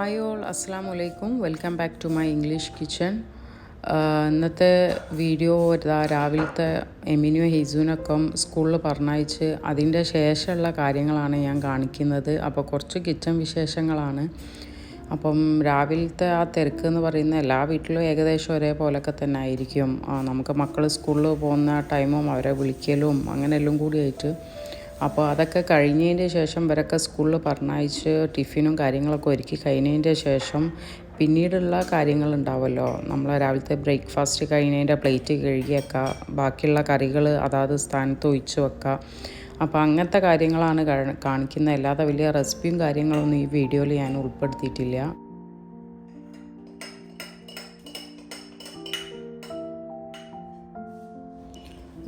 Hi all, അസ്സാം വലൈക്കും. Welcome back to my English kitchen. ഇന്നത്തെ വീഡിയോ രാവിലത്തെ എമിനു ഹെയ്സൂനൊക്കെ സ്കൂളിൽ പറഞ്ഞയച്ച് അതിൻ്റെ ശേഷമുള്ള കാര്യങ്ങളാണ് ഞാൻ കാണിക്കുന്നത്. അപ്പോൾ കുറച്ച് കിച്ചൺ വിശേഷങ്ങളാണ്. അപ്പം രാവിലത്തെ ആ തിരക്ക് എന്ന് പറയുന്ന എല്ലാ വീട്ടിലും ഏകദേശം ഒരേപോലൊക്കെ തന്നെ ആയിരിക്കും. നമുക്ക് മക്കൾ സ്കൂളിൽ പോകുന്ന ടൈമും അവരെ വിളിക്കലും അങ്ങനെ എല്ലാം കൂടിയായിട്ട്. അപ്പോൾ അതൊക്കെ കഴിഞ്ഞതിൻ്റെ ശേഷം ഇവരൊക്കെ സ്കൂളിൽ പറഞ്ഞയച്ച് ടിഫിനും കാര്യങ്ങളൊക്കെ ഒരുക്കി കഴിഞ്ഞതിൻ്റെ ശേഷം പിന്നീടുള്ള കാര്യങ്ങളുണ്ടാവുമല്ലോ. നമ്മൾ രാവിലത്തെ ബ്രേക്ക്ഫാസ്റ്റ് കഴിഞ്ഞതിൻ്റെ പ്ലേറ്റ് കഴുകി വെക്കുക, ബാക്കിയുള്ള കറികൾ അതാത് സ്ഥാനത്ത് ഒഴിച്ച് വെക്കുക. അപ്പോൾ അങ്ങനത്തെ കാര്യങ്ങളാണ് കാണിക്കുന്നത്. അല്ലാതെ വലിയ റെസിപ്പിയും കാര്യങ്ങളൊന്നും ഈ വീഡിയോയിൽ ഞാൻ ഉൾപ്പെടുത്തിയിട്ടില്ല.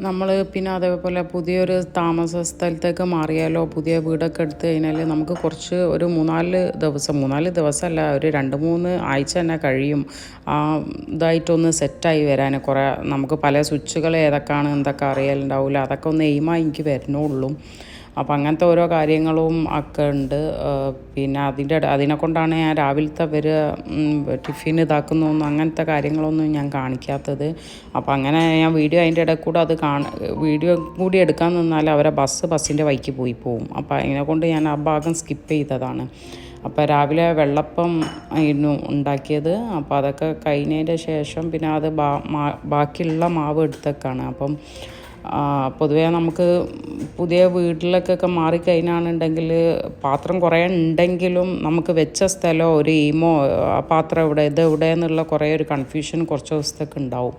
നമ്മൾ പിന്നെ അതേപോലെ പുതിയൊരു താമസ സ്ഥലത്തേക്ക് മാറിയാലോ, പുതിയ വീടൊക്കെ എടുത്ത് കഴിഞ്ഞാൽ നമുക്ക് കുറച്ച് ഒരു 3-4 ദിവസമല്ല, ഒരു 2-3 ആഴ്ച തന്നെ കഴിയും ഇതായിട്ടൊന്ന് സെറ്റായി വരാൻ. കുറേ നമുക്ക് പല സ്വിച്ചുകൾ ഏതൊക്കെയാണ് എന്തൊക്കെ അറിയാലുണ്ടാവില്ല, അതൊക്കെ ഒന്ന് എയിമായി എനിക്ക് വരണുള്ളൂ. അപ്പോൾ അങ്ങനത്തെ ഓരോ കാര്യങ്ങളും ഒക്കെ ഉണ്ട്. പിന്നെ അതിനെ കൊണ്ടാണ് ഞാൻ രാവിലത്തെ ടിഫിൻ ഇതാക്കുന്നൊന്നും അങ്ങനത്തെ കാര്യങ്ങളൊന്നും ഞാൻ കാണിക്കാത്തത്. അപ്പോൾ അങ്ങനെ ഞാൻ അതിൻ്റെ ഇടയിൽ കൂടെ വീഡിയോ കൂടി എടുക്കാൻ നിന്നാൽ അവരെ ബസ്സിൻ്റെ വഴിക്ക് പോവും. അപ്പോൾ അതിനെ കൊണ്ട് ഞാൻ ആ ഭാഗം സ്കിപ്പ് ചെയ്തതാണ്. അപ്പോൾ രാവിലെ വെള്ളപ്പം ആയിരുന്നു ഉണ്ടാക്കിയത്. അപ്പോൾ അതൊക്കെ കഴിഞ്ഞതിൻ്റെ ശേഷം പിന്നെ അത് ബാക്കിയുള്ള മാവ് എടുത്തേക്കാണ്. അപ്പം പൊതുവേ നമുക്ക് പുതിയ വീട്ടിലേക്കൊക്കെ മാറിക്കഴിഞ്ഞാണെന്നുണ്ടെങ്കിൽ പാത്രം കുറേ ഉണ്ടെങ്കിലും നമുക്ക് വെച്ച സ്ഥലമോ ഒരു ഈമോ ആ പാത്രം എവിടെ എന്നുള്ള കുറേ ഒരു കൺഫ്യൂഷൻ കുറച്ച് ദിവസത്തേക്ക് ഉണ്ടാവും.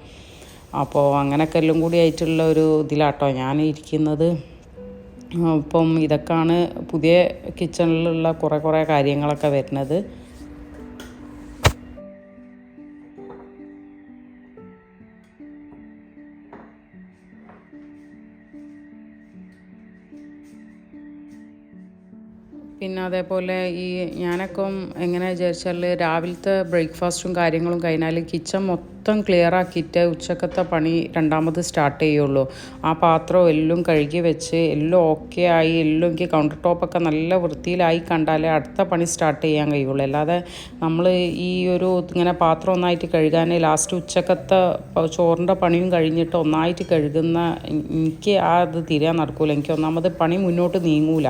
അപ്പോൾ അങ്ങനെയൊക്കെ എല്ലാം കൂടി ആയിട്ടുള്ള ഒരു ഇതിലാട്ടോ ഞാൻ ഇരിക്കുന്നത്. അപ്പം ഇതൊക്കെയാണ് പുതിയ കിച്ചണിലുള്ള കുറേ കാര്യങ്ങളൊക്കെ വരുന്നത്. പിന്നെ അതേപോലെ ഞാനൊക്കെ എങ്ങനെ വിചാരിച്ചാൽ രാവിലത്തെ ബ്രേക്ക്ഫാസ്റ്റും കാര്യങ്ങളും കഴിഞ്ഞാൽ കിച്ചൺ മൊത്തം ക്ലിയർ ആക്കിയിട്ട് ഉച്ചക്കത്തെ പണി രണ്ടാമത് സ്റ്റാർട്ട് ചെയ്യുള്ളൂ. ആ പാത്രം എല്ലാം കഴുകി വെച്ച് എല്ലാം ഓക്കെ ആയി, എല്ലാം എനിക്ക് കൗണ്ടർ ടോപ്പൊക്കെ നല്ല വൃത്തിയിലായി കണ്ടാലേ അടുത്ത പണി സ്റ്റാർട്ട് ചെയ്യാൻ കഴിയുള്ളൂ. അല്ലാതെ നമ്മൾ ഇങ്ങനെ പാത്രം ഒന്നായിട്ട് കഴുകാൻ ലാസ്റ്റ് ഉച്ചക്കത്തെ ചോറിൻ്റെ പണിയും കഴിഞ്ഞിട്ട് ഒന്നായിട്ട് കഴുകുന്ന എനിക്ക് അത് തീരാൻ നടക്കൂല. എനിക്ക് ഒന്നാമത് പണി മുന്നോട്ട് നീങ്ങൂല.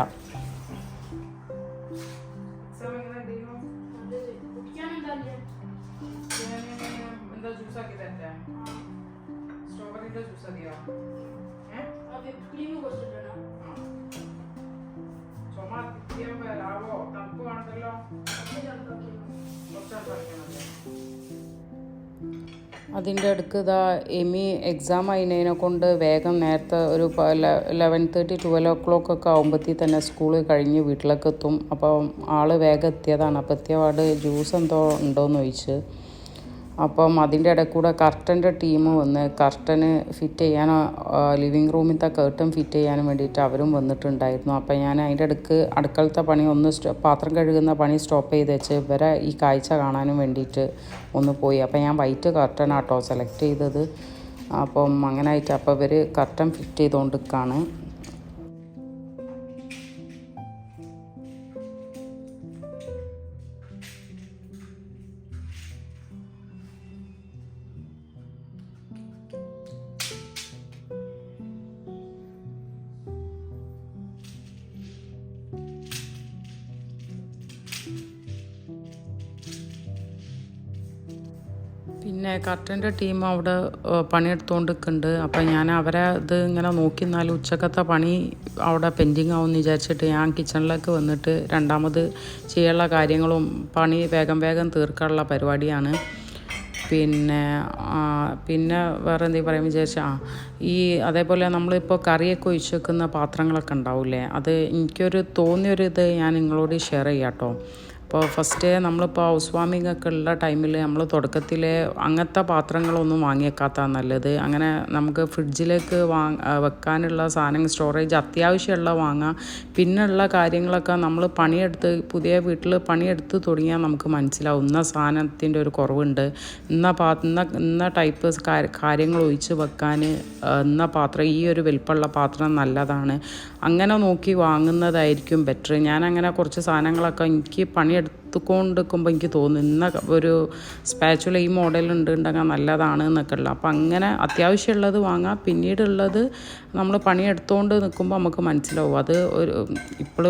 അതിൻ്റെ അടുക്ക് എമി എക്സാം അതിനെ കൊണ്ട് വേഗം നേരത്തെ ഒരു 11:30-12 o'clock ഒക്കെ ആകുമ്പോഴത്തേക്ക് തന്നെ സ്കൂൾ കഴിഞ്ഞ് വീട്ടിലേക്ക് എത്തും. അപ്പം ആൾ വേഗം എത്തിയതാണ്. അപ്പോൾ എത്തിയപാട് ജ്യൂസ് എന്തോ ഉണ്ടോയെന്ന് ചോദിച്ച്. അപ്പം അതിൻ്റെ ഇടയിൽ കൂടെ കർട്ടൻ്റെ ടീം വന്ന് കർട്ടന് ഫിറ്റ് ചെയ്യാൻ, ലിവിങ് റൂമിലത്തെ കർട്ടൻ ഫിറ്റ് ചെയ്യാനും വേണ്ടിയിട്ട് അവരും വന്നിട്ടുണ്ടായിരുന്നു. അപ്പം ഞാൻ അതിൻ്റെ ഇടയ്ക്ക് അടുക്കളത്തെ പണി പാത്രം കഴുകുന്ന പണി സ്റ്റോപ്പ് ചെയ്ത് വെച്ച് ഇവരെ ഈ കാഴ്ച കാണാനും വേണ്ടിയിട്ട് ഒന്ന് പോയി. അപ്പം ഞാൻ വൈറ്റ് കർട്ടനാട്ടോ സെലക്ട് ചെയ്തത്. അപ്പം അങ്ങനെ ആയിട്ട് അപ്പോൾ ഇവർ കർട്ടൻ ഫിറ്റ് ചെയ്തുകൊണ്ടിരിക്കുകയാണ്. പിന്നെ കർട്ടൻ്റെ ടീം അവിടെ പണിയെടുത്തുകൊണ്ട് നിൽക്കുന്നുണ്ട്. അപ്പം ഞാൻ അവരെ ഇങ്ങനെ നോക്കി നിന്നാൽ ഉച്ചക്കത്തെ പണി അവിടെ പെൻഡിങ് ആവുമെന്ന് വിചാരിച്ചിട്ട് ഞാൻ കിച്ചണിലേക്ക് വന്നിട്ട് രണ്ടാമത് ചെയ്യാനുള്ള കാര്യങ്ങളും പണി വേഗം തീർക്കാനുള്ള പരിപാടിയാണ്. പിന്നെ വേറെ എന്തെങ്കിലും പറയാൻ വിചാരിച്ചാൽ അതേപോലെ നമ്മളിപ്പോൾ കറിയൊക്കെ ഒഴിച്ച് വെക്കുന്ന പാത്രങ്ങളൊക്കെ ഉണ്ടാവില്ലേ, അത് എനിക്കൊരു തോന്നിയൊരിത് ഞാൻ നിങ്ങളോട് ഷെയർ ചെയ്യാം കേട്ടോ. അപ്പോൾ ഫസ്റ്റ് നമ്മളിപ്പോൾ ഹൗസ് വാമിംഗ് ഒക്കെ ഉള്ള ടൈമിൽ നമ്മൾ തുടക്കത്തിൽ അങ്ങനത്തെ പാത്രങ്ങളൊന്നും വാങ്ങിയേക്കാത്തതാണ് നല്ലത്. അങ്ങനെ നമുക്ക് ഫ്രിഡ്ജിലേക്ക് വെക്കാനുള്ള സാധനങ്ങൾ സ്റ്റോറേജ് അത്യാവശ്യമുള്ള വാങ്ങാം. പിന്നെയുള്ള കാര്യങ്ങളൊക്കെ നമ്മൾ പുതിയ വീട്ടിൽ പണിയെടുത്ത് തുടങ്ങിയാൽ നമുക്ക് മനസ്സിലാവും ഇന്ന സാധനത്തിൻ്റെ ഒരു കുറവുണ്ട്, ഇന്ന ടൈപ്പ് കാര്യങ്ങൾ ഒഴിച്ച് വെക്കാൻ ഇന്ന പാത്രം, ഈ ഒരു വലിപ്പമുള്ള പാത്രം നല്ലതാണ്. അങ്ങനെ നോക്കി വാങ്ങുന്നതായിരിക്കും ബെറ്റർ. ഞാനങ്ങനെ കുറച്ച് സാധനങ്ങളൊക്കെ എനിക്ക് പണിയെടുത്ത് എടുത്തുകൊണ്ടിരിക്കുമ്പോൾ എനിക്ക് തോന്നുന്നു ഇന്ന ഒരു സ്പാച്ചുല ഈ മോഡലുണ്ട് ഉണ്ടെങ്കിൽ നല്ലതാണ് എന്നൊക്കെ ഉള്ളത്. അപ്പോൾ അങ്ങനെ അത്യാവശ്യമുള്ളത് വാങ്ങാം. പിന്നീടുള്ളത് നമ്മൾ പണിയെടുത്തുകൊണ്ട് നിൽക്കുമ്പോൾ നമുക്ക് മനസ്സിലാവും അത് ഒരു ഇപ്പോൾ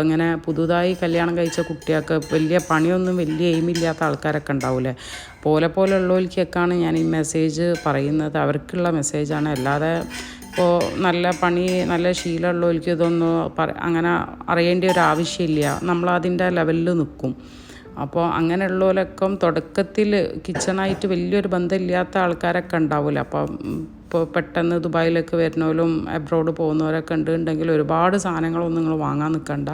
ഇങ്ങനെ പുതുതായി കല്യാണം കഴിച്ച കുട്ടികൾക്ക് വലിയ പണിയൊന്നും വലിയ എയിമില്ലാത്ത ആൾക്കാരൊക്കെ ഉണ്ടാവില്ലേ, പോലെയുള്ളവർക്കൊക്കെയാണ് ഞാൻ ഈ മെസ്സേജ് പറയുന്നത്. അവർക്കുള്ള മെസ്സേജാണ്. അല്ലാതെ ഇപ്പോൾ നല്ല ശീലമുള്ളവർക്ക് ഇതൊന്നും അങ്ങനെ അറിയേണ്ട ഒരു ആവശ്യമില്ല. നമ്മളതിൻ്റെ ലെവലിൽ നിൽക്കും. അപ്പോൾ അങ്ങനെയുള്ളവരൊക്കെ തുടക്കത്തിൽ കിച്ചണായിട്ട് വലിയൊരു ബന്ധമില്ലാത്ത ആൾക്കാരൊക്കെ ഉണ്ടാവില്ല. അപ്പോൾ ഇപ്പോൾ പെട്ടെന്ന് ദുബായിലേക്ക് വരുന്നവരും അബ്രോഡ് പോകുന്നവരൊക്കെ ഉണ്ടെങ്കിൽ ഒരുപാട് സാധനങ്ങളൊന്നും നിങ്ങൾ വാങ്ങാൻ നിൽക്കണ്ട.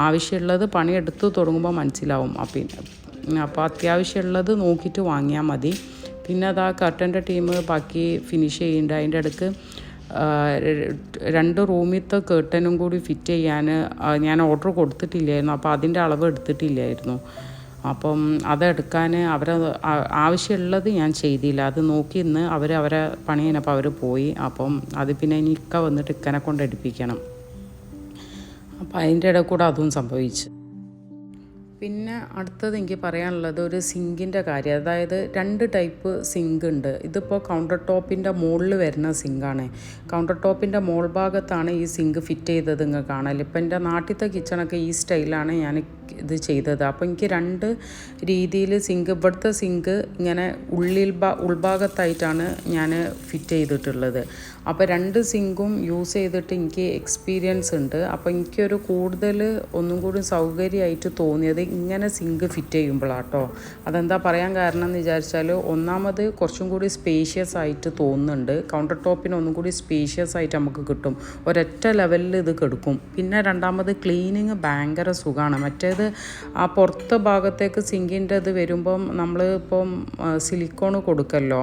ആവശ്യമുള്ളത് പണിയെടുത്ത് തുടങ്ങുമ്പോൾ മനസ്സിലാവും. അപ്പോൾ അത്യാവശ്യമുള്ളത് നോക്കിയിട്ട് വാങ്ങിയാൽ മതി. പിന്നെ അതാ കർട്ടൻ്റെ ടീം ബാക്കി ഫിനിഷ് ചെയ്യുന്നുണ്ട്. അതിൻ്റെ ഇടയ്ക്ക് 2 റൂമിലത്തെ കേർട്ടനും കൂടി ഫിറ്റ് ചെയ്യാൻ ഞാൻ ഓർഡർ കൊടുത്തിട്ടില്ലായിരുന്നു. അപ്പോൾ അതിൻ്റെ അളവ് എടുത്തിട്ടില്ലായിരുന്നു. അപ്പം അതെടുക്കാൻ ആവശ്യമുള്ളത് ഞാൻ ചെയ്തില്ല. അത് നോക്കി ഇന്ന് അവരെ പണി കഴിഞ്ഞപ്പോൾ അവർ പോയി. അപ്പം അത് പിന്നെ ഇനി വന്നിട്ട് ഇക്കനെ കൊണ്ട് എടുപ്പിക്കണം. അപ്പോൾ അതിൻ്റെ ഇടയിൽ കൂടെ അതും സംഭവിച്ചു. പിന്നെ അടുത്തത് എനിക്ക് പറയാനുള്ളത് ഒരു സിങ്കിൻ്റെ കാര്യം. അതായത് 2 ടൈപ്പ് സിങ്ക് ഉണ്ട്. ഇതിപ്പോൾ കൗണ്ടർ ടോപ്പിൻ്റെ മുകളിൽ വരുന്ന സിങ്കാണ്. കൗണ്ടർ ടോപ്പിൻ്റെ മോൾ ഭാഗത്താണ് ഈ സിങ്ക് ഫിറ്റ് ചെയ്തത് നിങ്ങൾ കാണാൻ. ഇപ്പം എൻ്റെ നാട്ടിലത്തെ കിച്ചണൊക്കെ ഈ സ്റ്റൈലാണ് ഞാൻ ഇത് ചെയ്തത്. അപ്പോൾ എനിക്ക് 2 രീതിയിൽ സിങ്ക്, ഇവിടുത്തെ സിങ്ക് ഇങ്ങനെ ഉൾഭാഗത്തായിട്ടാണ് ഞാൻ ഫിറ്റ് ചെയ്തിട്ടുള്ളത്. അപ്പോൾ 2 സിങ്കും യൂസ് ചെയ്തിട്ട് എനിക്ക് എക്സ്പീരിയൻസ് ഉണ്ട്. അപ്പോൾ എനിക്കൊരു കൂടുതൽ ഒന്നും കൂടി സൗകര്യമായിട്ട് തോന്നിയത് ഇങ്ങനെ സിങ്ക് ഫിറ്റ് ചെയ്യുമ്പോഴാട്ടോ. അതെന്താ പറയാൻ കാരണം എന്ന് വിചാരിച്ചാൽ, ഒന്നാമത് കുറച്ചും കൂടി സ്പേഷ്യസ് ആയിട്ട് തോന്നുന്നുണ്ട്. കൗണ്ടർ ടോപ്പിന് ഒന്നും കൂടി സ്പേഷ്യസ് ആയിട്ട് നമുക്ക് കിട്ടും. ഒരൊറ്റ ലെവലിൽ ഇത് കെടുക്കും. പിന്നെ രണ്ടാമത് ക്ലീനിങ് ഭയങ്കര സുഖമാണ്. മറ്റേത് ആ പുറത്തെ ഭാഗത്തേക്ക് സിങ്കിൻ്റെ ഇത് വരുമ്പം നമ്മൾ ഇപ്പം സിലിക്കോൺ കൊടുക്കല്ലോ,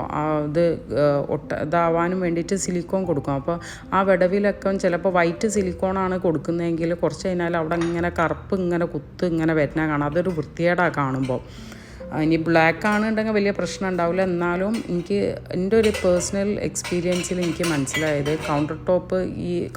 ഇതാവാനും വേണ്ടിയിട്ട് സിലിക്കോൺ കൊടുക്കും. അപ്പോൾ ആ വിടവിലൊക്കെ ചിലപ്പോൾ വൈറ്റ് സിലിക്കോണാണ് കൊടുക്കുന്നതെങ്കിൽ കുറച്ച് കഴിഞ്ഞാൽ അവിടെ ഇങ്ങനെ കറുപ്പ് ഇങ്ങനെ വരുന്ന കാണാം. അതൊരു വൃത്തികേടാണ് കാണുമ്പോൾ. ഇനി ബ്ലാക്ക് ആണെന്നുണ്ടെങ്കിൽ വലിയ പ്രശ്നം ഉണ്ടാവില്ല. എന്നാലും എൻ്റെ ഒരു പേഴ്സണൽ എക്സ്പീരിയൻസിൽ എനിക്ക് മനസ്സിലായത്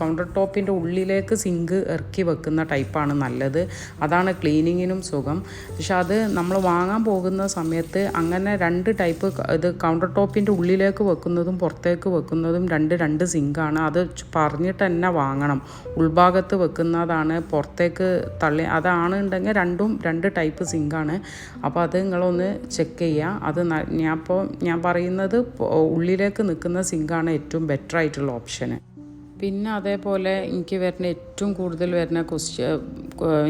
കൗണ്ടർ ടോപ്പിൻ്റെ ഉള്ളിലേക്ക് സിങ്ക് ഇറക്കി വെക്കുന്ന ടൈപ്പാണ് നല്ലത്. അതാണ് ക്ലീനിങ്ങിനും സുഖം. പക്ഷെ അത് നമ്മൾ വാങ്ങാൻ പോകുന്ന സമയത്ത് അങ്ങനെ 2 ടൈപ്പ്, ഇത് കൗണ്ടർ ടോപ്പിൻ്റെ ഉള്ളിലേക്ക് വെക്കുന്നതും പുറത്തേക്ക് വെക്കുന്നതും രണ്ട് സിങ്കാണ്. അത് പറഞ്ഞിട്ട് തന്നെ വാങ്ങണം. ഉൾഭാഗത്ത് വെക്കുന്നതാണ് പുറത്തേക്ക് അതാണെന്നുണ്ടെങ്കിൽ 2 ടൈപ്പ് സിങ്കാണ്. അപ്പോൾ അത് ഒന്ന് ചെക്ക് ചെയ്യുക. അത് ഞാൻ പറയുന്നത് ഉള്ളിലേക്ക് നിൽക്കുന്ന സിങ്കാണ് ഏറ്റവും ബെറ്റർ ആയിട്ടുള്ള ഓപ്ഷന്. പിന്നെ അതേപോലെ എനിക്ക് ഏറ്റവും കൂടുതൽ വരുന്ന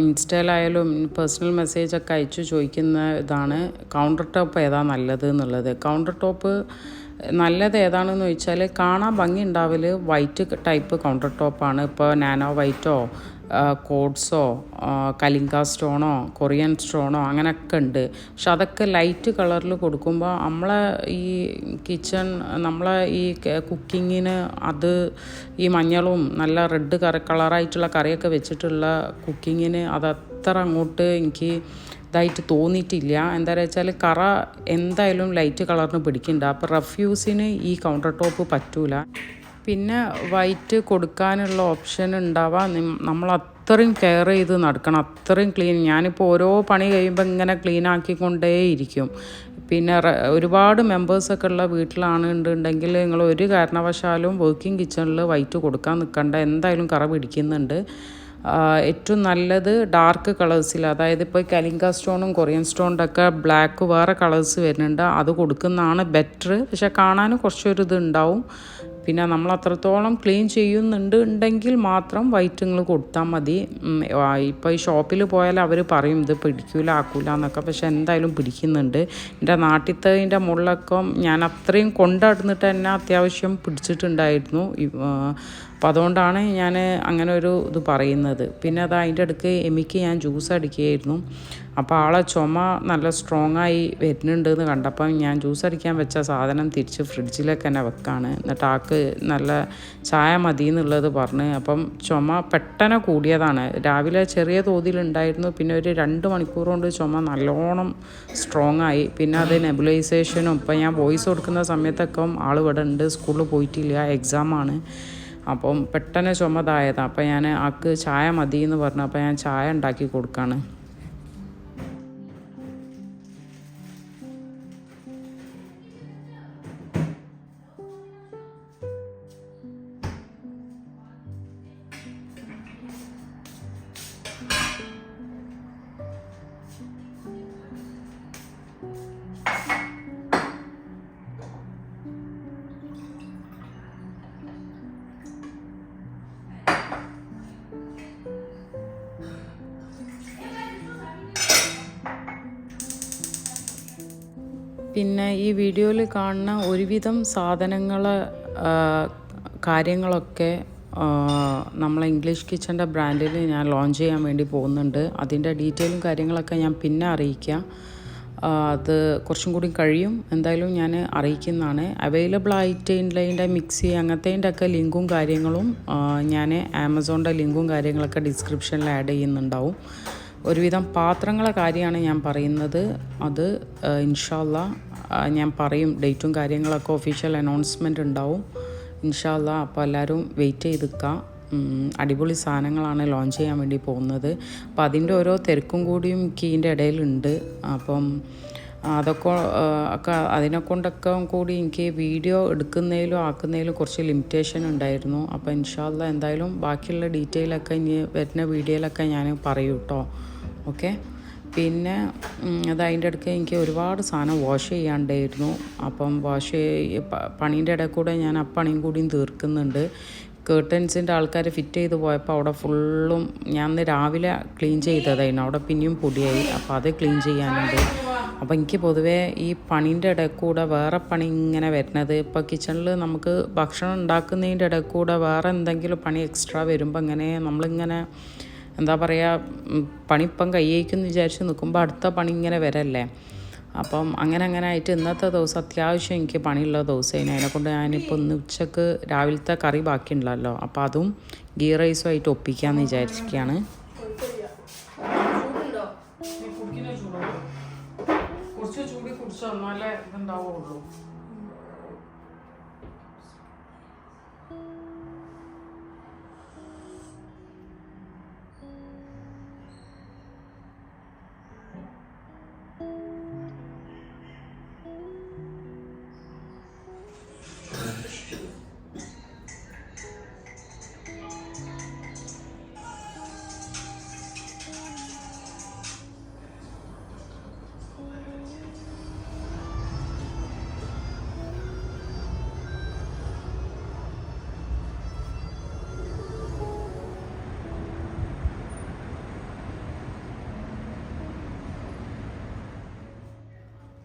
ഇൻസ്റ്റയിലായാലും പേഴ്സണൽ മെസ്സേജൊക്കെ അയച്ചു ചോദിക്കുന്ന ഇതാണ് കൗണ്ടർ ടോപ്പ് ഏതാ നല്ലത് എന്നുള്ളത്. കൗണ്ടർ ടോപ്പ് നല്ലത് ഏതാണെന്ന് ചോദിച്ചാൽ കാണാൻ ഭംഗി ഉണ്ടാവൽ വൈറ്റ് ടൈപ്പ് കൗണ്ടർ ടോപ്പാണ്. ഇപ്പോൾ നാനോ വൈറ്റോ കോഡ്സോ കലിങ്ക സ്റ്റോണോ കൊറിയൻ സ്റ്റോണോ അങ്ങനെയൊക്കെ ഉണ്ട്. പക്ഷെ അതൊക്കെ ലൈറ്റ് കളറിൽ കൊടുക്കുമ്പോൾ നമ്മളെ ഈ കുക്കിങ്ങിന് ഈ മഞ്ഞളും നല്ല റെഡ് കളറായിട്ടുള്ള കറിയൊക്കെ വെച്ചിട്ടുള്ള കുക്കിങ്ങിന് അതത്ര അങ്ങോട്ട് എനിക്ക് ഇതായിട്ട് തോന്നിയിട്ടില്ല. എന്താ വെച്ചാൽ കറ എന്തായാലും ലൈറ്റ് കളറിന് പിടിക്കുന്നുണ്ട്. അപ്പോൾ റഫ്യൂസിന് ഈ കൗണ്ടർ ടോപ്പ് പറ്റൂല. പിന്നെ വൈറ്റ് കൊടുക്കാനുള്ള ഓപ്ഷൻ ഉണ്ടാവാം. നമ്മൾ അത്രയും കെയർ ചെയ്ത് നടക്കണം, അത്രയും ക്ലീൻ. ഞാനിപ്പോൾ ഓരോ പണി കഴിയുമ്പോൾ ഇങ്ങനെ ക്ലീൻ ആക്കിക്കൊണ്ടേയിരിക്കും. പിന്നെ ഒരുപാട് മെമ്പേഴ്സൊക്കെ ഉള്ള വീട്ടിലാണെന്നുണ്ടെങ്കിൽ നിങ്ങൾ ഒരു കാരണവശാലും വർക്കിംഗ് കിച്ചണിൽ വൈറ്റ് കൊടുക്കാൻ നിൽക്കണ്ട. എന്തായാലും കറ പിടിക്കുന്നുണ്ട്. ഏറ്റവും നല്ലത് ഡാർക്ക് കളേഴ്സിൽ, അതായത് ഇപ്പോൾ കലിങ്ക സ്റ്റോണും കൊറിയൻ സ്റ്റോണിൻ്റെ ഒക്കെ ബ്ലാക്ക് വേറെ കളേഴ്സ് വരുന്നുണ്ട്, അത് കൊടുക്കുന്നതാണ് ബെറ്റർ. പക്ഷെ കാണാൻ കുറച്ചൊരു ഇത് ഉണ്ടാവും. പിന്നെ നമ്മൾ അത്രത്തോളം ക്ലീൻ ചെയ്യുന്നുണ്ടെങ്കിൽ മാത്രം വൈറ്റ് നിങ്ങൾ കൊടുത്താൽ മതി. ഇപ്പോൾ ഈ ഷോപ്പിൽ പോയാൽ അവർ പറയും ഇത് പിടിക്കൂല ആക്കൂല എന്നൊക്കെ, പക്ഷെ എന്തായാലും പിടിക്കുന്നുണ്ട്. എൻ്റെ നാട്ടിലത്തെ മുകളിലൊക്കെ ഞാൻ അത്രയും കൊണ്ടടന്നിട്ട് തന്നെ അത്യാവശ്യം പിടിച്ചിട്ടുണ്ടായിരുന്നു. അപ്പോൾ അതുകൊണ്ടാണ് ഞാൻ അങ്ങനെ ഒരു ഇത് പറയുന്നത്. പിന്നെ അതിൻ്റെ ഇടയ്ക്ക് എമിക്ക് ഞാൻ ജ്യൂസ് അടിക്കുകയായിരുന്നു. അപ്പോൾ ആളെ ചുമ നല്ല സ്ട്രോങ് ആയി വരുന്നുണ്ടെന്ന് കണ്ടപ്പം ഞാൻ ജ്യൂസ് അടിക്കാൻ വെച്ച സാധനം തിരിച്ച് ഫ്രിഡ്ജിലേക്ക് തന്നെ വെക്കാണ്. എന്നിട്ട് ആൾക്ക് നല്ല ചായ മതി എന്നുള്ളത് പറഞ്ഞ്. അപ്പം ചുമ പെട്ടെന്ന് കൂടിയതാണ്. രാവിലെ ചെറിയ തോതിലുണ്ടായിരുന്നു, പിന്നെ ഒരു 2 മണിക്കൂർ കൊണ്ട് ചുമ നല്ലോണം സ്ട്രോങ് ആയി. പിന്നെ അത് നെബുലൈസേഷനും ഇപ്പം ഞാൻ വോയിസ് കൊടുക്കുന്ന സമയത്തൊക്കെ ആൾ ഇവിടെ ഉണ്ട്, സ്കൂളിൽ പോയിട്ടില്ല, എക്സാമാണ്. അപ്പം പെട്ടെന്ന് ചുമതായതാണ്. അപ്പം ഞാൻ ആൾക്ക് ചായ മതി എന്ന് പറഞ്ഞു. അപ്പോൾ ഞാൻ ചായ ഉണ്ടാക്കി കൊടുക്കുകയാണ്. പിന്നെ ഈ വീഡിയോയിൽ കാണുന്ന ഒരുവിധം സാധനങ്ങൾ കാര്യങ്ങളൊക്കെ നമ്മളെ ഇംഗ്ലീഷ് കിച്ചൻ്റെ ബ്രാൻഡിൽ ഞാൻ ലോഞ്ച് ചെയ്യാൻ വേണ്ടി പോകുന്നുണ്ട്. അതിൻ്റെ ഡീറ്റെയിലും കാര്യങ്ങളൊക്കെ ഞാൻ പിന്നെ അറിയിക്കാം. അത് കുറച്ചും കൂടി കഴിയും, എന്തായാലും ഞാൻ അറിയിക്കുന്നതാണ്. അവൈലബിൾ ആയിട്ടുള്ളതിൻ്റെ മിക്സി അങ്ങനത്തേൻ്റെ ഒക്കെ ലിങ്കും കാര്യങ്ങളും ഞാൻ ആമസോണിൻ്റെ ലിങ്കും കാര്യങ്ങളൊക്കെ ഡിസ്ക്രിപ്ഷനിൽ ആഡ് ചെയ്യുന്നുണ്ടാവും. ഒരുവിധം പാത്രങ്ങളെ കാര്യമാണ് ഞാൻ പറയുന്നത്. അത് ഇൻഷാ അല്ലാ ഞാൻ പറയും. ഡേറ്റും കാര്യങ്ങളൊക്കെ ഒഫീഷ്യൽ അനൗൺസ്മെൻറ്റ് ഉണ്ടാവും ഇൻഷാ അല്ലാ. അപ്പോൾ എല്ലാവരും വെയിറ്റ് ചെയ്ത് നിൽക്കാം. അടിപൊളി സാധനങ്ങളാണ് ലോഞ്ച് ചെയ്യാൻ വേണ്ടി പോകുന്നത്. അപ്പം അതിൻ്റെ ഓരോ തിരക്കും കൂടിയും ഇതിൻ്റെ ഇടയിലുണ്ട്. അപ്പം അതിനെക്കൊണ്ടൊക്കെ കൂടി എനിക്ക് വീഡിയോ എടുക്കുന്നതിലും ആക്കുന്നതിലും കുറച്ച് ലിമിറ്റേഷൻ ഉണ്ടായിരുന്നു. അപ്പോൾ ഇൻഷാ അല്ലാ എന്തായാലും ബാക്കിയുള്ള ഡീറ്റെയിലൊക്കെ ഇനി വരുന്ന വീഡിയോയിലൊക്കെ ഞാൻ പറയും കേട്ടോ. ഓക്കെ. പിന്നെ അതിൻ്റെ ഇടയ്ക്ക് എനിക്ക് ഒരുപാട് സാധനം വാഷ് ചെയ്യാണ്ടായിരുന്നു. അപ്പം പണീൻ്റെ ഇടയിൽ കൂടെ ഞാൻ ആ പണിയും കൂടിയും തീർക്കുന്നുണ്ട്. കേർട്ടൻസിൻ്റെ ആൾക്കാർ ഫിറ്റ് ചെയ്ത് പോയപ്പോൾ അവിടെ ഫുള്ളും ഞാൻ രാവിലെ ക്ലീൻ ചെയ്തതായിരുന്നു. അവിടെ പിന്നെയും പൊടിയായി. അപ്പോൾ അത് ക്ലീൻ ചെയ്യാനുണ്ട്. അപ്പോൾ എനിക്ക് പൊതുവേ ഈ പണീൻ്റെ ഇടയിൽ കൂടെ വേറെ പണി ഇങ്ങനെ വരുന്നത്, ഇപ്പോൾ കിച്ചണിൽ നമുക്ക് ഭക്ഷണം ഉണ്ടാക്കുന്നതിൻ്റെ ഇടയിൽ കൂടെ വേറെ എന്തെങ്കിലും പണി എക്സ്ട്രാ വരുമ്പോൾ ഇങ്ങനെ നമ്മളിങ്ങനെ എന്താ പറയുക, പണിപ്പം കയ്യേക്കെന്ന് വിചാരിച്ച് നിൽക്കുമ്പോൾ അടുത്ത പണി ഇങ്ങനെ വരല്ലേ. അപ്പം അങ്ങനെ ആയിട്ട് ഇന്നത്തെ ദിവസം അത്യാവശ്യം എനിക്ക് പണിയുള്ള ദിവസമായിരുന്നു. അതിനെക്കൊണ്ട് ഞാനിപ്പോൾ ഇന്ന് ഉച്ചക്ക് രാവിലത്തെ കറി ബാക്കിയുണ്ടല്ലോ, അപ്പോൾ അതും ഗീ റൈസും ആയിട്ട് ഒപ്പിക്കാമെന്ന് വിചാരിച്ചിരിക്കുകയാണ്. കുറച്ച് ചൂടി കുടിച്ചോ എന്നാലേ ഇതുണ്ടാവുള്ളൂ.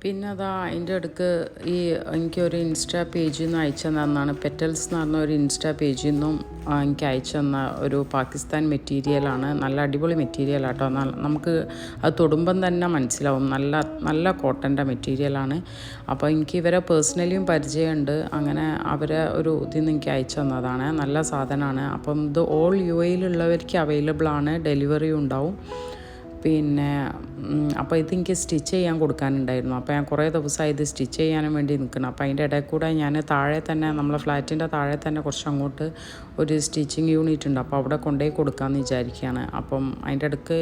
പിന്നെ അതിൻ്റെ അടുക്ക് എനിക്കൊരു ഇൻസ്റ്റാ പേജിൽ നിന്ന് അയച്ചു തന്നതാണ്. പെറ്റൽസ് എന്ന് പറഞ്ഞ ഒരു ഇൻസ്റ്റാ പേജിൽ നിന്നും എനിക്ക് അയച്ചു തന്ന ഒരു പാകിസ്ഥാൻ മെറ്റീരിയലാണ്. നല്ല അടിപൊളി മെറ്റീരിയലാട്ടോ. നമുക്ക് അത് തൊടുമ്പം തന്നെ മനസ്സിലാവും നല്ല കോട്ടൻ്റെ മെറ്റീരിയലാണ്. അപ്പോൾ എനിക്ക് ഇവരെ പേഴ്സണലിയും പരിചയമുണ്ട്. അങ്ങനെ അവരെ ഒരു ഇതിൽ നിന്ന് എനിക്ക് അയച്ചു തന്നതാണ്. നല്ല സാധനമാണ്. അപ്പം ഇത് ഓൾ UAE-ലുള്ളവർക്ക് അവൈലബിൾ ആണ്, ഡെലിവറിയും ഉണ്ടാവും. പിന്നെ അപ്പോൾ ഇതെനിക്ക് സ്റ്റിച്ച് ചെയ്യാൻ കൊടുക്കാനുണ്ടായിരുന്നു. അപ്പോൾ ഞാൻ കുറേ ദിവസമായി ഇത് സ്റ്റിച്ച് ചെയ്യാനും വേണ്ടി നിൽക്കണം. അപ്പോൾ അതിൻ്റെ ഇടയിൽ കൂടെ ഞാൻ താഴെ തന്നെ നമ്മളെ ഫ്ലാറ്റിൻ്റെ താഴെ തന്നെ കുറച്ച് അങ്ങോട്ട് ഒരു സ്റ്റിച്ചിങ് യൂണിറ്റ് ഉണ്ട്. അപ്പോൾ അവിടെ കൊണ്ടുപോയി കൊടുക്കാമെന്ന് വിചാരിക്കുകയാണ്. അപ്പം അതിൻ്റെ ഇടയ്ക്ക്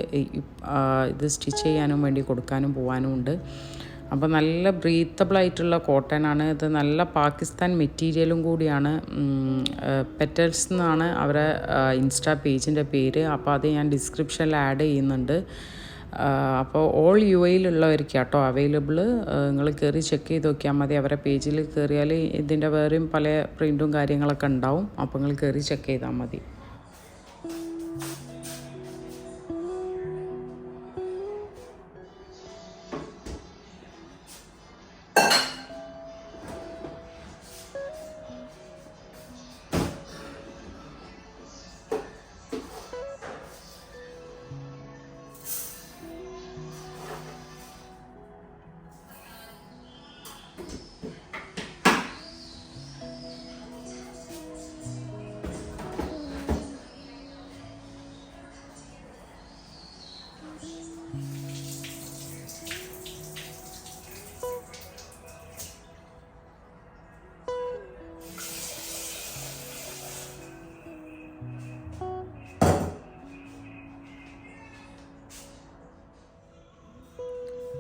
ഇത് സ്റ്റിച്ച് ചെയ്യാനും വേണ്ടി കൊടുക്കാനും പോകാനും ഉണ്ട്. അപ്പോൾ നല്ല ബ്രീത്തബിളായിട്ടുള്ള കോട്ടനാണ് ഇത്. നല്ല പാകിസ്ഥാൻ മെറ്റീരിയലും കൂടിയാണ്. പെറ്റൽസ് എന്നാണ് അവരെ ഇൻസ്റ്റാ പേജിൻ്റെ പേര്. അപ്പോൾ അത് ഞാൻ ഡിസ്ക്രിപ്ഷനിൽ ആഡ് ചെയ്യുന്നുണ്ട്. അപ്പോൾ ഓൾ UAE-ലുള്ളവർക്ക് കേട്ടോ അവൈലബിൾ. നിങ്ങൾ കയറി ചെക്ക് ചെയ്ത് നോക്കിയാൽ മതി. അവരെ പേജിൽ കയറിയാൽ ഇതിൻ്റെ വേറെയും പല പ്രിൻറ്റും കാര്യങ്ങളൊക്കെ ഉണ്ടാവും. അപ്പോൾ നിങ്ങൾ കയറി ചെക്ക് ചെയ്താൽ മതി.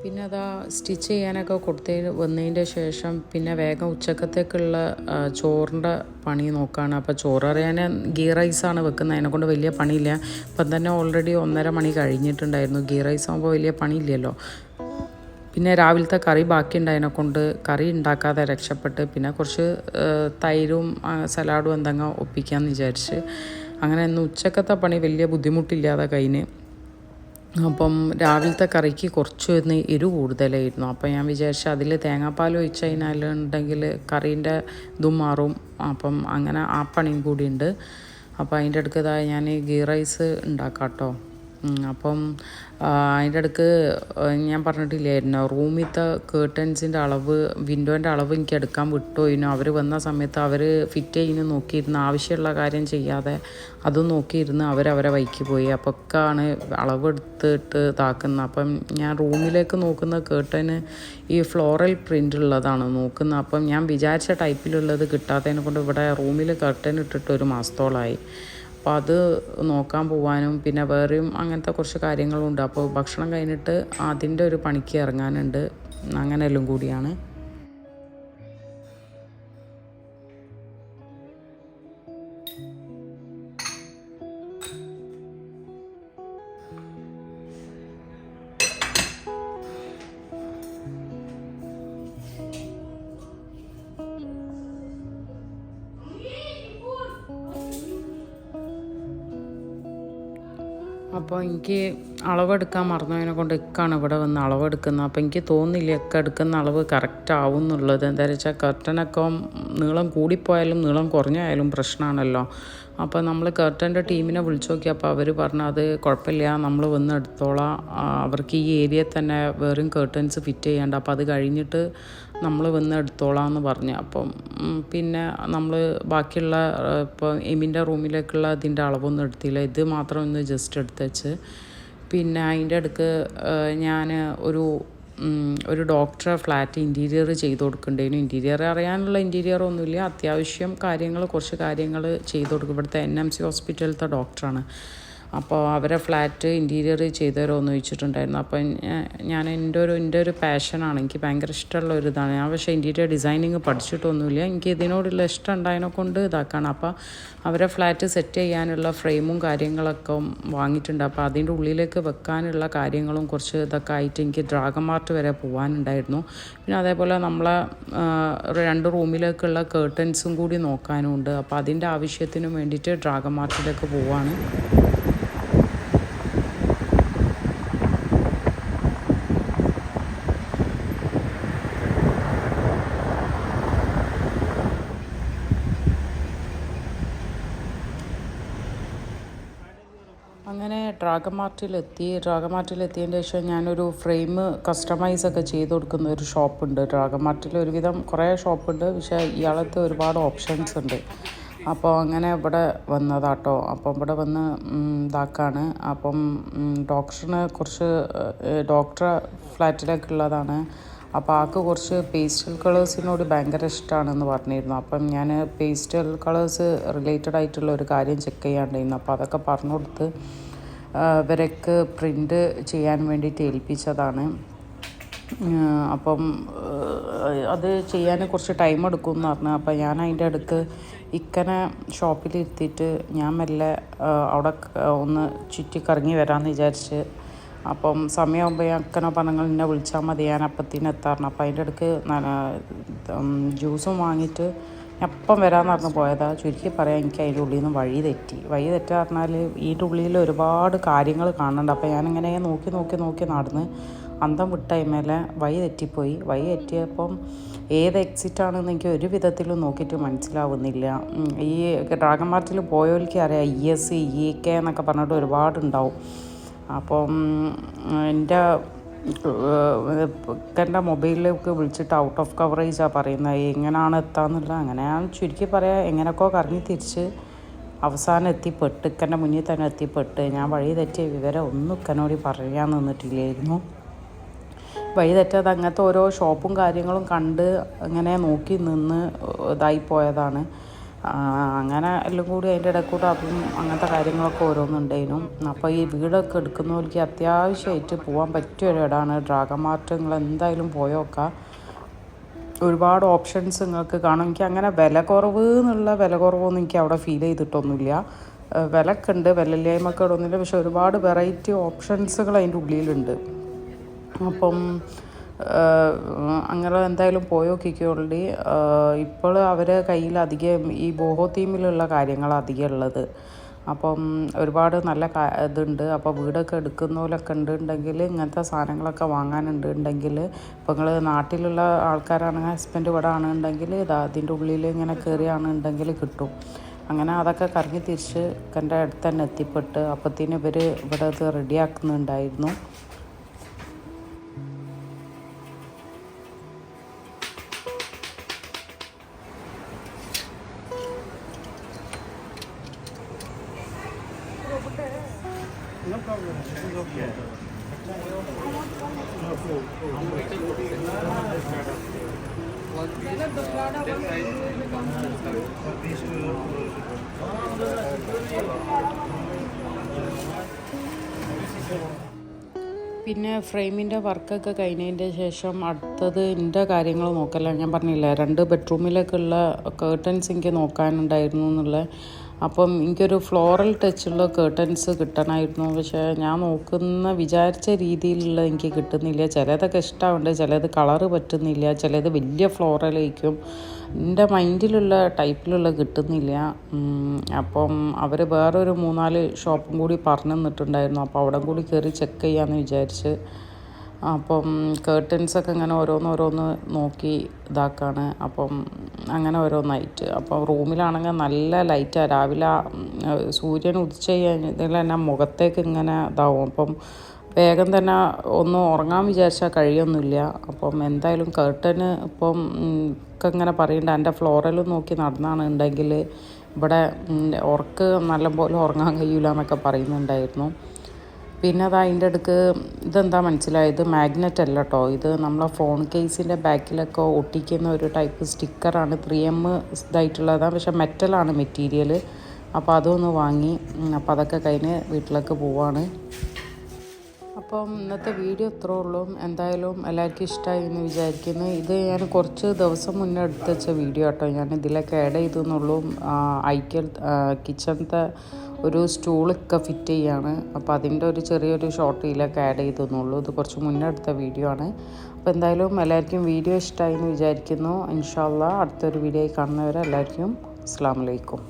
പിന്നെ സ്റ്റിച്ച് ചെയ്യാനൊക്കെ വന്നതിൻ്റെ ശേഷം പിന്നെ വേഗം ഉച്ചക്കത്തേക്കുള്ള ചോറിൻ്റെ പണി നോക്കുകയാണ്. അപ്പോൾ ചോറ് അറിയാൻ ഗീ റൈസാണ് വെക്കുന്നത്. അതിനെക്കൊണ്ട് വലിയ പണിയില്ല. ഇപ്പം തന്നെ ഓൾറെഡി 1:30 മണി കഴിഞ്ഞിട്ടുണ്ടായിരുന്നു. ഗീ റൈസ് ആകുമ്പോൾ വലിയ പണിയില്ലല്ലോ. പിന്നെ രാവിലത്തെ കറി ബാക്കിയുണ്ടായതിനെ കൊണ്ട് കറി ഉണ്ടാക്കാതെ രക്ഷപ്പെട്ട് പിന്നെ കുറച്ച് തൈരും സലാഡും എന്തെങ്കിലും ഒപ്പിക്കാമെന്ന് വിചാരിച്ച് അങ്ങനെ ഇന്ന് ഉച്ചക്കത്തെ പണി വലിയ ബുദ്ധിമുട്ടില്ലാതെ കഴിഞ്ഞ്. അപ്പം രാവിലത്തെ കറിക്ക് കുറച്ച് ഒന്ന് എരിവ് കൂടുതലായിരുന്നു. അപ്പം ഞാൻ വിചാരിച്ചു അതിൽ തേങ്ങാപ്പാൽ ഒഴിച്ച് കഴിഞ്ഞാലുണ്ടെങ്കിൽ കറീൻ്റെ ഇതും മാറും. അപ്പം അങ്ങനെ ആ പണിയും കൂടി ഉണ്ട്. അപ്പോൾ അതിൻ്റെ അടുക്കതായി ഞാൻ ഗീ റൈസ് ഉണ്ടാക്കാം കേട്ടോ. അപ്പം അതിൻ്റെ ഇടയ്ക്ക് ഞാൻ പറഞ്ഞിട്ടില്ലായിരുന്നു റൂമിലത്തെ കേർട്ടൻസിൻ്റെ അളവ് വിൻഡോൻ്റെ അളവ് എനിക്ക് എടുക്കാൻ വിട്ടുപോയിരുന്നു. അവർ വന്ന സമയത്ത് അവർ ഫിറ്റ് ചെയ്യുന്നു നോക്കിയിരുന്ന് ആവശ്യമുള്ള കാര്യം ചെയ്യാതെ അതും നോക്കിയിരുന്ന് അവരവരെ വഴിക്ക് പോയി. അപ്പൊക്കെയാണ് അളവെടുത്തിട്ട് ഇതാക്കുന്നത്. അപ്പം ഞാൻ റൂമിലേക്ക് നോക്കുന്ന കേർട്ടന് ഈ ഫ്ലോറൽ പ്രിൻ്റ് ഉള്ളതാണ് നോക്കുന്നത്. അപ്പം ഞാൻ വിചാരിച്ച ടൈപ്പിലുള്ളത് കിട്ടാത്തതിനെ കൊണ്ട് ഇവിടെ റൂമിൽ കർട്ടൻ ഇട്ടിട്ട് ഒരു മാസത്തോളമായി. അപ്പോൾ അത് നോക്കാൻ പോകാനും പിന്നെ വേറെയും അങ്ങനത്തെ കുറച്ച് കാര്യങ്ങളുണ്ട്. അപ്പോൾ ഭക്ഷണം കഴിഞ്ഞിട്ട് അതിൻ്റെ ഒരു പണിക്ക് ഇറങ്ങാനുണ്ട്. അങ്ങനെയെല്ലാം കൂടിയാണ്. അപ്പോൾ എനിക്ക് അളവെടുക്കാൻ മറന്നതിനെ കൊണ്ട് ഇക്കാണ് ഇവിടെ വന്ന് അളവെടുക്കുന്നത്. അപ്പോൾ എനിക്ക് തോന്നുന്നില്ല ഒക്കെ എടുക്കുന്ന അളവ് കറക്റ്റ് ആവും എന്നുള്ളത്. എന്താണെന്ന് വെച്ചാൽ കർട്ടനൊക്കെ നീളം കൂടിപ്പോയാലും നീളം കുറഞ്ഞായാലും പ്രശ്നമാണല്ലോ. അപ്പോൾ നമ്മൾ കർട്ടൻ്റെ ടീമിനെ വിളിച്ചു നോക്കിയപ്പോൾ അവർ പറഞ്ഞു അത് കുഴപ്പമില്ല, നമ്മൾ വന്ന് എടുത്തോളാം, അവർക്ക് ഈ ഏരിയയിൽ തന്നെ വേറെയും കർട്ടൻസ് ഫിറ്റ് ചെയ്യേണ്ട, അപ്പോൾ അത് കഴിഞ്ഞിട്ട് നമ്മൾ വന്ന് എടുത്തോളാം എന്ന് പറഞ്ഞു. അപ്പം പിന്നെ നമ്മൾ ബാക്കിയുള്ള ഇപ്പോൾ എമിൻ്റെ റൂമിലേക്കുള്ള ഇതിൻ്റെ അളവൊന്നും എടുത്തില്ല, ഇത് മാത്രം ഒന്ന് ജസ്റ്റ് എടുത്ത് വെച്ച്. പിന്നെ അതിൻ്റെ അടുക്ക് ഞാൻ ഒരു ഡോക്ടറെ ഫ്ലാറ്റ് ഇൻറ്റീരിയർ ചെയ്ത് കൊടുക്കേണ്ടതിനും ഇൻറ്റീരിയർ അറിയാനുള്ള ഇൻറ്റീരിയർ ഒന്നുമില്ല, അത്യാവശ്യം കുറച്ച് കാര്യങ്ങൾ ചെയ്ത് കൊടുക്കും. ഇവിടുത്തെ NMC ഹോസ്പിറ്റലിലത്തെ ഡോക്ടറാണ്. അപ്പോൾ അവരെ ഫ്ലാറ്റ് ഇൻറ്റീരിയർ ചെയ്തു തരുമോ ചോദിച്ചിട്ടുണ്ടായിരുന്നു. അപ്പം ഞാൻ എൻ്റെ ഒരു പാഷനാണ്, എനിക്ക് ഭയങ്കര ഇഷ്ടമുള്ള ഒരു ഇതാണ്. ഞാൻ പക്ഷേ ഇൻറ്റീരിയർ ഡിസൈനിങ് പഠിച്ചിട്ടൊന്നുമില്ല, എനിക്ക് ഇതിനോടുള്ള ഇഷ്ടം ഉണ്ടായതിനെ കൊണ്ട് ഇതാക്കാണ്. അപ്പോൾ അവരെ ഫ്ലാറ്റ് സെറ്റ് ചെയ്യാനുള്ള ഫ്രെയിമും കാര്യങ്ങളൊക്കെ വാങ്ങിയിട്ടുണ്ട്. അപ്പോൾ അതിൻ്റെ ഉള്ളിലേക്ക് വെക്കാനുള്ള കാര്യങ്ങളും കുറച്ച് ഇതൊക്കെ ആയിട്ട് എനിക്ക് ഡ്രാഗൺ മാർട്ട് വരെ പോകാനുണ്ടായിരുന്നു. പിന്നെ അതേപോലെ നമ്മളെ 2 റൂമിലേക്കുള്ള കേർട്ടൻസും കൂടി നോക്കാനും ഉണ്ട്. അപ്പോൾ അതിൻ്റെ ആവശ്യത്തിനും വേണ്ടിയിട്ട് ഡ്രാഗൺ മാർട്ടിലേക്ക് പോവാണ്. അങ്ങനെ ഡ്രാഗൺ മാർട്ടിലെത്തിയതിൻ്റെ ശേഷം ഞാനൊരു ഫ്രെയിം കസ്റ്റമൈസൊക്കെ ചെയ്ത് കൊടുക്കുന്ന ഒരു ഷോപ്പുണ്ട്. ഡ്രാഗൺ മാർട്ടിൽ ഒരുവിധം കുറേ ഷോപ്പുണ്ട്, പക്ഷേ ഇയാളത്തെ ഒരുപാട് ഓപ്ഷൻസ് ഉണ്ട്. അപ്പോൾ അങ്ങനെ ഇവിടെ വന്നതാട്ടോ. അപ്പം ഇവിടെ വന്ന് ഇതാക്കാണ്. അപ്പം ഡോക്ടറെ ഫ്ലാറ്റിലേക്കുള്ളതാണ്. അപ്പോൾ ആൾക്ക് കുറച്ച് പേസ്റ്റൽ കളേഴ്സിനോട് ഭയങ്കര ഇഷ്ടമാണെന്ന് പറഞ്ഞിരുന്നു. അപ്പം ഞാൻ പേസ്റ്റൽ കളേഴ്സ് റിലേറ്റഡ് ആയിട്ടുള്ള ഒരു കാര്യം ചെക്ക് ചെയ്യാണ്ടായിരുന്നു. അപ്പോൾ അതൊക്കെ പറഞ്ഞു കൊടുത്ത് ഇവരൊക്കെ പ്രിൻ്റ് ചെയ്യാൻ വേണ്ടിയിട്ട് ഏൽപ്പിച്ചതാണ്. അപ്പം അത് ചെയ്യാൻ കുറച്ച് ടൈം എടുക്കുമെന്ന് പറഞ്ഞു. അപ്പം ഞാൻ അതിൻ്റെ അടുക്ക് ഇക്കനെ ഷോപ്പിലിരുത്തിയിട്ട് ഞാൻ മെല്ലെ അവിടെ ഒന്ന് ചുറ്റിക്കറങ്ങി വരാമെന്ന് വിചാരിച്ച്. അപ്പം സമയമാകുമ്പോൾ ഞാൻ അക്കനെ പറഞ്ഞങ്ങൾ എന്നെ വിളിച്ചാൽ മതി, ഞാൻ അപ്പത്തിന് എത്താറുണ്ട്. അപ്പം അതിൻ്റെ ഇടയ്ക്ക് ജ്യൂസും വാങ്ങിയിട്ട് അപ്പം വരാമെന്ന് പറഞ്ഞ് പോയതാണ്. ചുരുക്കി പറയാം, എനിക്ക് അതിൻ്റെ ഉള്ളിൽ നിന്ന് വഴി തെറ്റുക പറഞ്ഞാൽ ഇതിൻ്റെ ഉള്ളിൽ ഒരുപാട് കാര്യങ്ങൾ കാണുന്നുണ്ട്. അപ്പോൾ ഞാനിങ്ങനെ നോക്കി നടന്ന് അന്തം വിട്ട മേലെ വഴി തെറ്റിയപ്പം ഏത് എക്സിറ്റാണെന്ന് എനിക്ക് ഒരു വിധത്തിലും നോക്കിയിട്ട് മനസ്സിലാവുന്നില്ല. ഈ ഡ്രാഗൺ മാർട്ടിൽ പോയവർക്ക് അറിയാം ES EK എന്നൊക്കെ പറഞ്ഞിട്ട് ഒരുപാടുണ്ടാവും. അപ്പം എൻ്റെ മൊബൈലിലേക്ക് വിളിച്ചിട്ട് ഔട്ട് ഓഫ് കവറേജാണ് പറയുന്നത്, എങ്ങനെയാണ് എത്താമെന്നില്ല. അങ്ങനെ ഞാൻ ചുരുക്കി പറയാം, എങ്ങനെയൊക്കെ കറങ്ങി തിരിച്ച് അവസാനം എത്തിപ്പെട്ട് ഇക്കൻ്റെ മുന്നിൽ തന്നെ എത്തിപ്പെട്ട്. ഞാൻ വഴി തെറ്റിയ വിവരം ഒന്നും ഇക്കനോട് പറയാൻ നിന്നിട്ടില്ലായിരുന്നു. വഴി തെറ്റാതെ അങ്ങനത്തെ ഓരോ ഷോപ്പും കാര്യങ്ങളും കണ്ട് അങ്ങനെ നോക്കി നിന്ന് ഇതായിപ്പോയതാണ്. അങ്ങനെ എല്ലാം കൂടി അതിൻ്റെ ഇടയിൽ കൂടെ അതും അങ്ങനത്തെ കാര്യങ്ങളൊക്കെ ഓരോന്നുണ്ടായിരുന്നു. അപ്പോൾ ഈ വീടൊക്കെ എടുക്കുന്നവർക്ക് അത്യാവശ്യമായിട്ട് പോകാൻ പറ്റിയ ഒരു ഇടമാണ് ഡ്രാഗൺ മാർട്ട്. നിങ്ങൾ എന്തായാലും പോയോക്കാം, ഒരുപാട് ഓപ്ഷൻസ് നിങ്ങൾക്ക് കാണും. എനിക്ക് അങ്ങനെ വില കുറവൊന്നും എനിക്ക് അവിടെ ഫീൽ ചെയ്തിട്ടൊന്നുമില്ല. വിലയൊക്കെ ഉണ്ട്, വിലയില്ലായ്മയൊക്കെ ഇടൊന്നുമില്ല, പക്ഷെ ഒരുപാട് വെറൈറ്റി ഓപ്ഷൻസുകൾ അതിൻ്റെ ഉള്ളിലുണ്ട്. അപ്പം അങ്ങനെ എന്തായാലും പോയോക്കിക്കോളി. ഇപ്പോൾ അവരെ കയ്യിൽ അധികം ഈ ബോഹോ തീമിലുള്ള കാര്യങ്ങളാണ് അധികം ഉള്ളത്. അപ്പം ഒരുപാട് നല്ല ഇതുണ്ട്. അപ്പോൾ വീടൊക്കെ എടുക്കുന്നവരൊക്കെ ഉണ്ടെങ്കിൽ ഇങ്ങനത്തെ സാധനങ്ങളൊക്കെ വാങ്ങാനുണ്ടെങ്കിൽ ഇപ്പോൾ നിങ്ങൾ നാട്ടിലുള്ള ആൾക്കാരാണെങ്കിൽ ഹസ്ബൻഡ് ഇവിടെ ആണെന്നുണ്ടെങ്കിൽ അതിൻ്റെ ഉള്ളിൽ ഇങ്ങനെ കയറിയാണെന്നുണ്ടെങ്കിൽ കിട്ടും. അങ്ങനെ അതൊക്കെ കറങ്ങി തിരിച്ച് എൻ്റെ അടുത്ത് തന്നെ എത്തിപ്പെട്ട് അപ്പത്തിന് ഇവർ ഇവിടെ ഇത് റെഡിയാക്കുന്നുണ്ടായിരുന്നു. No problem. It's okay. പിന്നെ ഫ്രെയിമിൻ്റെ വർക്കൊക്കെ കഴിഞ്ഞതിൻ്റെ ശേഷം അടുത്തത് എൻ്റെ കാര്യങ്ങൾ നോക്കല്ല. ഞാൻ പറഞ്ഞില്ല 2 ബെഡ്റൂമിലേക്കുള്ള കേർട്ടൻസ് എനിക്ക് നോക്കാനുണ്ടായിരുന്നു എന്നുള്ള. അപ്പം എനിക്കൊരു ഫ്ലോറൽ ടച്ചുള്ള കേർട്ടൻസ് കിട്ടണമായിരുന്നു. പക്ഷേ ഞാൻ വിചാരിച്ച രീതിയിലുള്ള എനിക്ക് കിട്ടുന്നില്ല. ചിലതൊക്കെ ഇഷ്ടമുണ്ട്, ചിലത് കളറ് പറ്റുന്നില്ല, ചിലത് വലിയ ഫ്ലോറലായിരിക്കും. എൻ്റെ മൈൻഡിലുള്ള ടൈപ്പിലുള്ള കിട്ടുന്നില്ല. അപ്പം അവർ വേറൊരു 3-4 ഷോപ്പും കൂടി പറഞ്ഞു തന്നിട്ടുണ്ടായിരുന്നു. അപ്പോൾ അവിടെ കൂടി കയറി ചെക്ക് ചെയ്യാമെന്ന് വിചാരിച്ച്. അപ്പം കേർട്ടൻസൊക്കെ ഇങ്ങനെ ഓരോന്നോരോന്ന് നോക്കി ഇതാക്കാണ്. അപ്പം അങ്ങനെ ഓരോന്നായിട്ട്. അപ്പം റൂമിലാണെങ്കിൽ നല്ല ലൈറ്റാണ്. രാവിലെ സൂര്യൻ ഉദിച്ച് കഴിഞ്ഞാൽ തന്നെ മുഖത്തേക്ക് ഇങ്ങനെ ഇതാവും. അപ്പം വേഗം തന്നെ ഒന്ന് ഉറങ്ങാൻ വിചാരിച്ചാൽ കഴിയൊന്നുമില്ല. അപ്പം എന്തായാലും കേർട്ടന് ഇപ്പം ഒക്കെ ഇങ്ങനെ പറയുന്നുണ്ട് എൻ്റെ ഫ്ലോറൽ നോക്കി നടന്നാണെന്നുണ്ടെങ്കിൽ ഇവിടെ ഉറക്ക് നല്ലപോലെ ഉറങ്ങാൻ കഴിയില്ല എന്നൊക്കെ പറയുന്നുണ്ടായിരുന്നു. പിന്നെ അത് അതിൻ്റെ അടുക്ക് ഇതെന്താ മനസ്സിലായത്, മാഗ്നറ്റ് അല്ല കേട്ടോ, ഇത് നമ്മളെ ഫോൺ കേസിൻ്റെ ബാക്കിലൊക്കെ ഒട്ടിക്കുന്ന ഒരു ടൈപ്പ് സ്റ്റിക്കറാണ്. 3M ഇതായിട്ടുള്ളതാണ്, പക്ഷേ മെറ്റലാണ് മെറ്റീരിയൽ. അപ്പോൾ അതൊന്ന് വാങ്ങി. അപ്പോൾ അതൊക്കെ കഴിഞ്ഞ് വീട്ടിലേക്ക് പോവാണ്. അപ്പം ഇന്നത്തെ വീഡിയോ ഇത്രേ ഉള്ളൂ. എന്തായാലും എല്ലാവർക്കും ഇഷ്ടമായി എന്ന് വിചാരിക്കുന്നു. ഇത് ഞാൻ കുറച്ച് ദിവസം മുന്നേ എടുത്ത് വെച്ച വീഡിയോ കേട്ടോ. ഞാൻ ഇതിലൊക്കെ ആഡ് ചെയ്തെന്നുള്ളൂ. കിച്ചണത്തെ ഒരു സ്റ്റൂളൊക്കെ ഫിറ്റ് ചെയ്യാണ്. അപ്പോൾ അതിൻ്റെ ഒരു ചെറിയൊരു ഷോർട്ട് ഇതിലൊക്കെ ആഡ് ചെയ്തെന്നുള്ളൂ. ഇത് കുറച്ച് മുന്നേ എടുത്ത വീഡിയോ ആണ്. അപ്പോൾ എന്തായാലും എല്ലാവർക്കും വീഡിയോ ഇഷ്ടമായി എന്ന് വിചാരിക്കുന്നു. ഇൻഷാ അല്ലാഹ് അടുത്തൊരു വീഡിയോ കാണുന്നവരെ എല്ലാവർക്കും അസ്സലാമു അലൈക്കും.